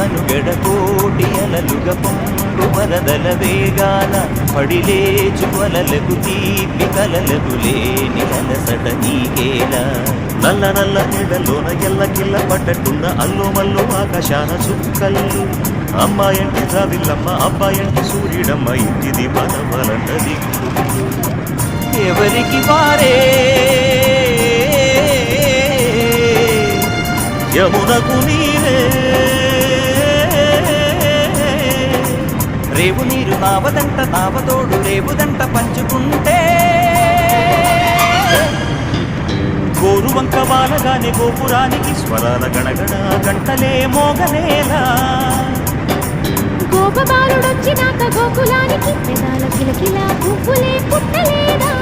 మనుగడ కోటి అలలుగా పొంగు వరదల వేగాల పడిలేచు వలలకు తీపి కలలకు లేని అలసట నీకేలా నల్ల నల్ల నీడలోన ఎల్లకిల్ల పడ్డట్టున్న అల్లు మల్లు ఆకాశాన చుక్కల్లు అమ్మాయంటే జాబిల్లమ్మ అబ్బాయంటే సూర్యుడమ్మ ఇంటిది మనవలంట దిక్కు ఎవరికి వారే యమునకు నీరే రేవు నీరు నావదంట నావతోడు రేవుదంట పంచుకుంటే గోరువంక వాలగానే గోపురానికి స్వరాల గణగణ గంటలే మోగనేలా గోపబాలుడొచ్చినాక గోకులానికి పెదాల కిలకిలా పువ్వులే పుట్టలేదా